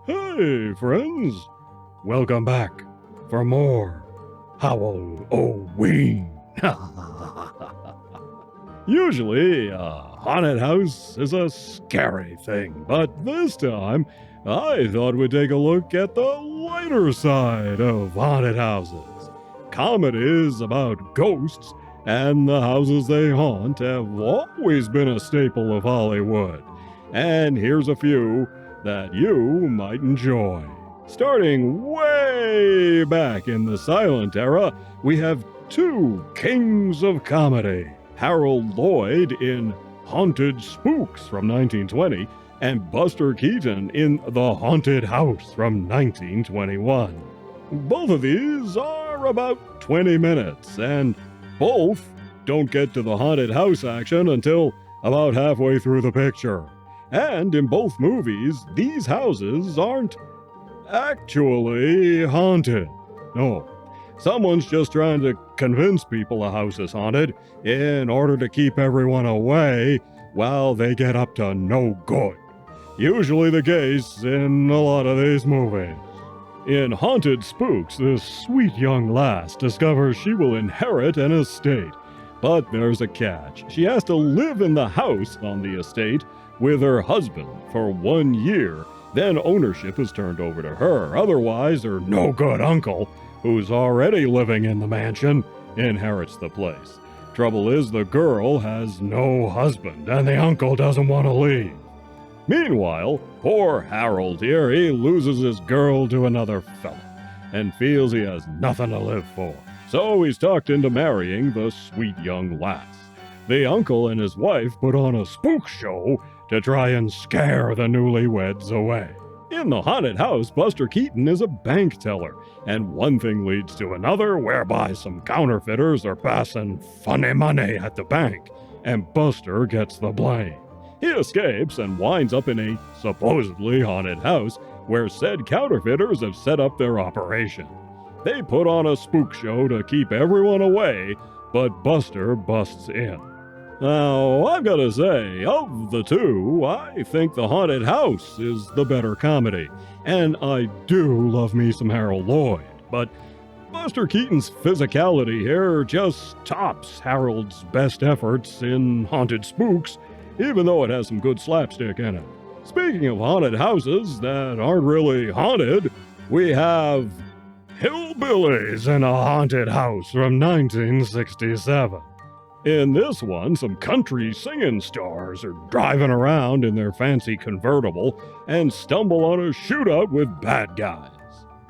Hey, friends! Welcome back for more Howl-O-Ween. Usually, a haunted house is a scary thing, but this time, I thought we'd take a look at the lighter side of haunted houses. Comedies about ghosts and the houses they haunt have always been a staple of Hollywood. And here's a few that you might enjoy. Starting way back in the silent era, we have two kings of comedy. Harold Lloyd in Haunted Spooks from 1920 and Buster Keaton in The Haunted House from 1921. Both of these are about 20 minutes, and both don't get to the haunted house action until about halfway through the picture. And in both movies, these houses aren't actually haunted. No, someone's just trying to convince people a house is haunted in order to keep everyone away while they get up to no good. Usually the case in a lot of these movies. In Haunted Spooks, this sweet young lass discovers she will inherit an estate. But there's a catch. She has to live in the house on the estate with her husband for 1 year. Then ownership is turned over to her. Otherwise, her no-good uncle, who's already living in the mansion, inherits the place. Trouble is, the girl has no husband, and the uncle doesn't want to leave. Meanwhile, poor Harold here, he loses his girl to another fella, and feels he has nothing to live for. So he's talked into marrying the sweet young lass. The uncle and his wife put on a spook show to try and scare the newlyweds away. In the haunted house, Buster Keaton is a bank teller, and one thing leads to another, whereby some counterfeiters are passing funny money at the bank, and Buster gets the blame. He escapes and winds up in a supposedly haunted house where said counterfeiters have set up their operation. They put on a spook show to keep everyone away, but Buster busts in. Now, I've got to say, of the two, I think The Haunted House is the better comedy, and I do love me some Harold Lloyd, but Buster Keaton's physicality here just tops Harold's best efforts in Haunted Spooks, even though it has some good slapstick in it. Speaking of haunted houses that aren't really haunted, we have Hillbillys in a Haunted House from 1967. In this one, some country singing stars are driving around in their fancy convertible and stumble on a shootout with bad guys.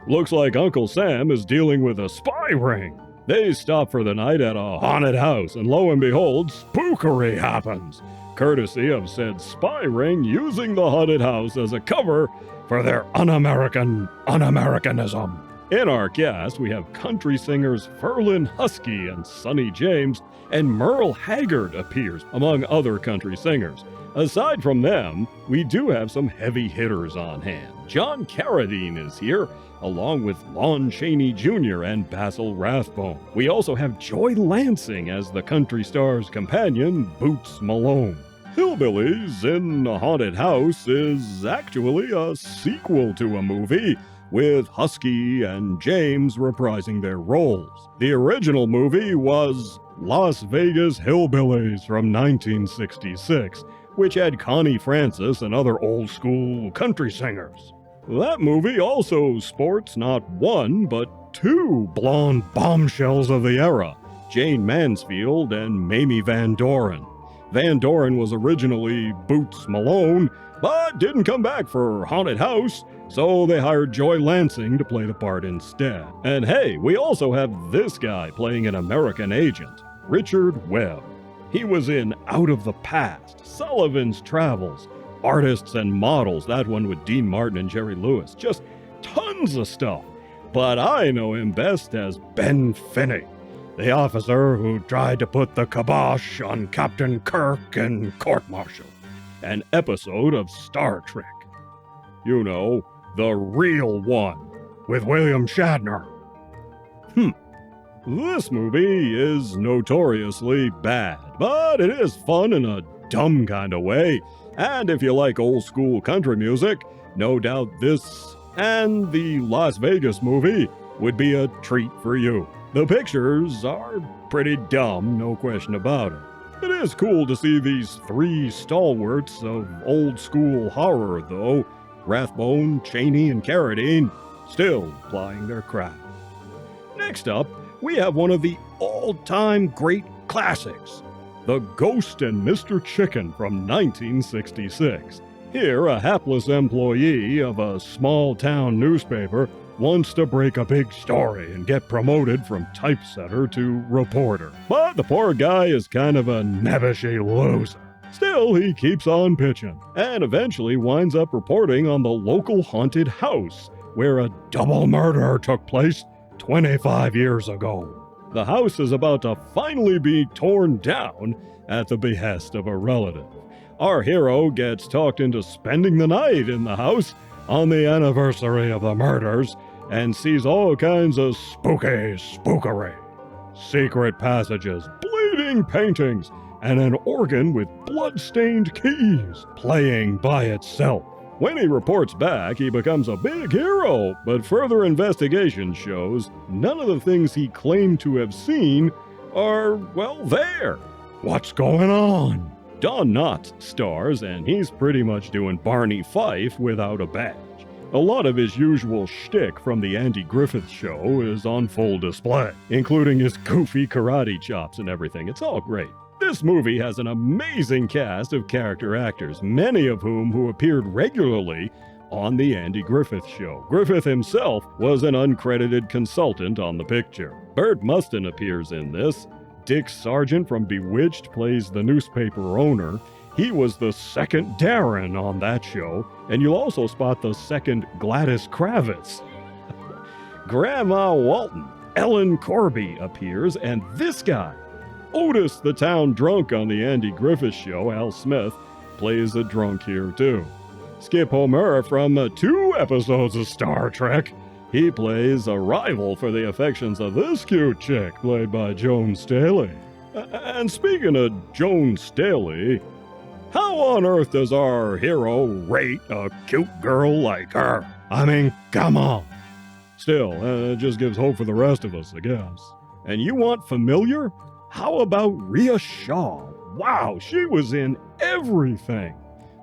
Looks like Uncle Sam is dealing with a spy ring. They stop for the night at a haunted house, and lo and behold, spookery happens, courtesy of said spy ring using the haunted house as a cover for their un-Americanism. In our cast, we have country singers Ferlin Husky and Sonny James, and Merle Haggard appears, among other country singers. Aside from them, we do have some heavy hitters on hand. John Carradine is here, along with Lon Chaney Jr. and Basil Rathbone. We also have Joy Lansing as the country star's companion, Boots Malone. Hillbillys in a Haunted House is actually a sequel to a movie, with Husky and James reprising their roles. The original movie was Las Vegas Hillbillys from 1966, which had Connie Francis and other old-school country singers. That movie also sports not one, but two blonde bombshells of the era, Jane Mansfield and Mamie Van Doren. Van Doren was originally Boots Malone, but didn't come back for Haunted House, so they hired Joy Lansing to play the part instead. And hey, we also have this guy playing an American agent, Richard Webb. He was in Out of the Past, Sullivan's Travels, Artists and Models, that one with Dean Martin and Jerry Lewis, just tons of stuff. But I know him best as Ben Finney, the officer who tried to put the kibosh on Captain Kirk and Court Martial, an episode of Star Trek. You know, the real one, with William Shatner. This movie is notoriously bad, but it is fun in a dumb kind of way, And if you like old school country music, no doubt this and the Las Vegas movie would be a treat for you. The pictures are pretty dumb, no question about it. It is cool to see these three stalwarts of old school horror, though, Rathbone, Cheney, and Carradine, still plying their craft. Next up, we have one of the all-time great classics, The Ghost and Mr. Chicken from 1966. Here, a hapless employee of a small-town newspaper wants to break a big story and get promoted from typesetter to reporter. But the poor guy is kind of a nebbishy loser. Still, he keeps on pitching, and eventually winds up reporting on the local haunted house, where a double murder took place 25 years ago. The house is about to finally be torn down at the behest of a relative. Our hero gets talked into spending the night in the house on the anniversary of the murders and sees all kinds of spooky spookery. Secret passages, bleeding paintings, and an organ with blood-stained keys playing by itself. When he reports back, he becomes a big hero, but further investigation shows none of the things he claimed to have seen are, well, there. What's going on? Don Knotts stars, and he's pretty much doing Barney Fife without a badge. A lot of his usual shtick from the Andy Griffith Show is on full display, including his goofy karate chops and everything. It's all great. This movie has an amazing cast of character actors, many of whom appeared regularly on the Andy Griffith Show. Griffith himself was an uncredited consultant on the picture. Burt Mustin appears in this. Dick Sargent from Bewitched plays the newspaper owner. He was the second Darren on that show, and you'll also spot the second Gladys Kravitz. Grandma Walton, Ellen Corby, appears, and this guy, Otis the town drunk on the Andy Griffith Show, Al Smith, plays a drunk here too. Skip Homer from 2 episodes of Star Trek. He plays a rival for the affections of this cute chick, played by Joan Staley. And speaking of Joan Staley, how on earth does our hero rate a cute girl like her? I mean, come on. Still, it just gives hope for the rest of us, I guess. And you want familiar? How about Rhea Shaw? Wow, she was in everything.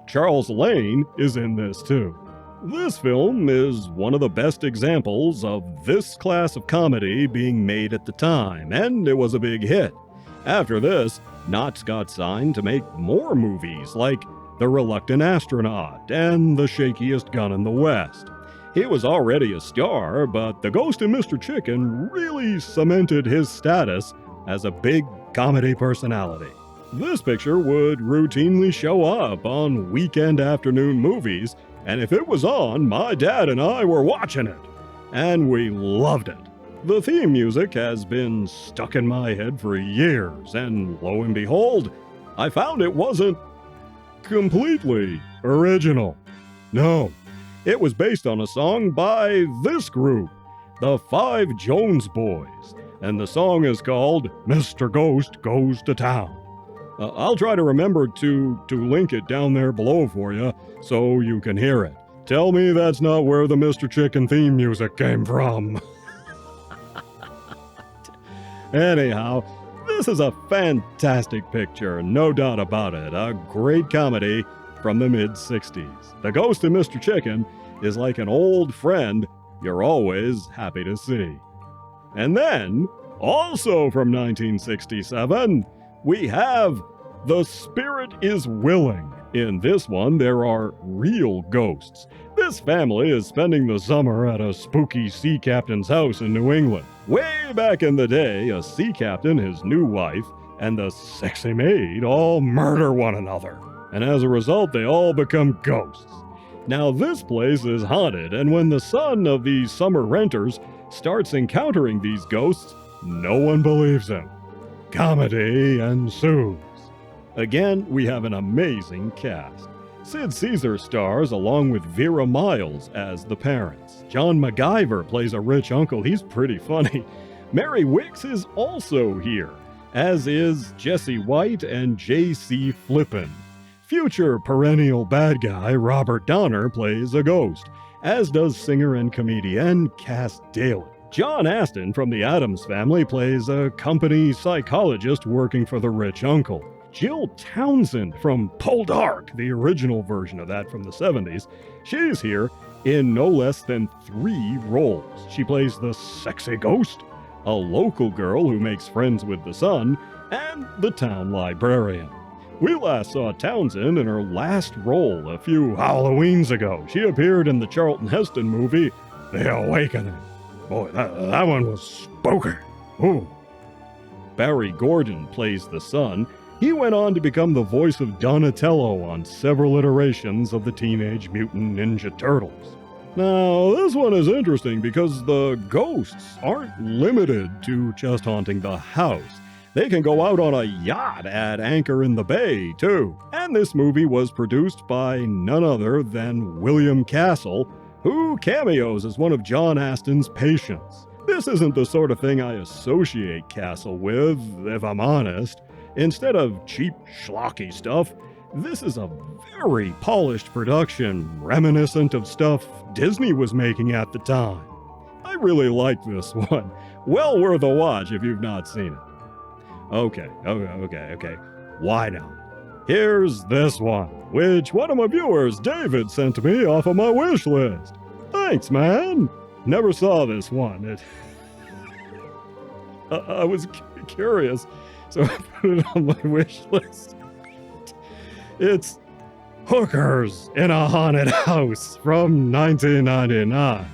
Charles Lane is in this too. This film is one of the best examples of this class of comedy being made at the time, and it was a big hit. After this, Knotts got signed to make more movies like The Reluctant Astronaut and The Shakiest Gun in the West. He was already a star, but The Ghost and Mr. Chicken really cemented his status as a big comedy personality. This picture would routinely show up on weekend afternoon movies, and if it was on, my dad and I were watching it, and we loved it. The theme music has been stuck in my head for years, and lo and behold, I found it wasn't completely original. No, it was based on a song by this group, the Five Jones Boys, and the song is called Mr. Ghost Goes to Town. I'll try to remember to link it down there below for you so you can hear it. Tell me that's not where the Mr. Chicken theme music came from. Anyhow, this is a fantastic picture, no doubt about it. A great comedy from the mid-60s. The Ghost of Mr. Chicken is like an old friend you're always happy to see. And then, also from 1967, we have The Spirit is Willing. In this one, there are real ghosts. This family is spending the summer at a spooky sea captain's house in New England. Way back in the day, a sea captain, his new wife, and the sexy maid all murder one another. And as a result, they all become ghosts. Now, this place is haunted, and when the son of these summer renters starts encountering these ghosts, no one believes him. Comedy ensues. Again, we have an amazing cast. Sid Caesar stars along with Vera Miles as the parents. John MacGyver plays a rich uncle. He's pretty funny. Mary Wicks is also here, as is Jesse White and J.C. Flippin. Future perennial bad guy Robert Donner plays a ghost, as does singer and comedian Cass Daly. John Astin from the Addams Family plays a company psychologist working for the rich uncle. Jill Townsend from Poldark, the original version of that from the 70s, she's here in no less than 3 roles. She plays the sexy ghost, a local girl who makes friends with the sun, and the town librarian. We last saw Townsend in her last role a few Howl-O-Weens ago. She appeared in the Charlton Heston movie, The Awakening. Boy, that one was spooky. Ooh. Barry Gordon plays the sun. He went on to become the voice of Donatello on several iterations of the Teenage Mutant Ninja Turtles. Now, this one is interesting because the ghosts aren't limited to just haunting the house. They can go out on a yacht at anchor in the bay, too. And this movie was produced by none other than William Castle, who cameos as one of John Astin's patients. This isn't the sort of thing I associate Castle with, if I'm honest. Instead of cheap, schlocky stuff, this is a very polished production, reminiscent of stuff Disney was making at the time. I really like this one. Well worth a watch if you've not seen it. Okay. Why not? Here's this one, which one of my viewers, David, sent to me off of my wish list. Thanks, man. Never saw this one. I was curious, so I put it on my wish list. It's Hookers in a Haunted House from 1999.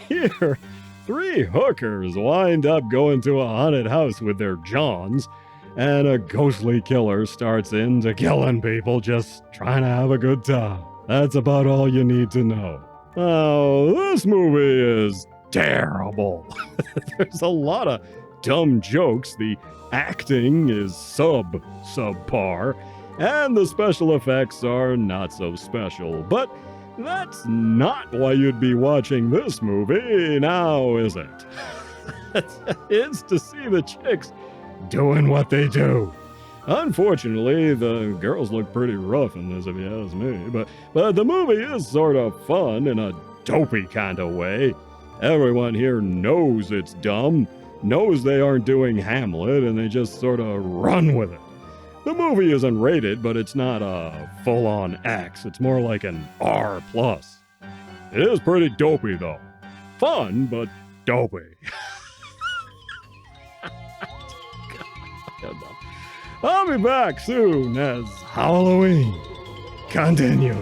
Here, 3 hookers wind up going to a haunted house with their Johns, and a ghostly killer starts into killing people just trying to have a good time. That's about all you need to know. Oh, this movie is terrible. There's a lot of dumb jokes, the acting is subpar, and the special effects are not so special. But that's not why you'd be watching this movie, now is it? It's to see the chicks doing what they do. Unfortunately, the girls look pretty rough in this, if you ask me, but the movie is sort of fun in a dopey kind of way. Everyone here knows it's dumb, knows they aren't doing Hamlet, and they just sort of run with it. The movie isn't rated, but it's not a full-on X. It's more like an R+. It is pretty dopey, though. Fun, but dopey. I'll be back soon as Howl-O-Ween continues.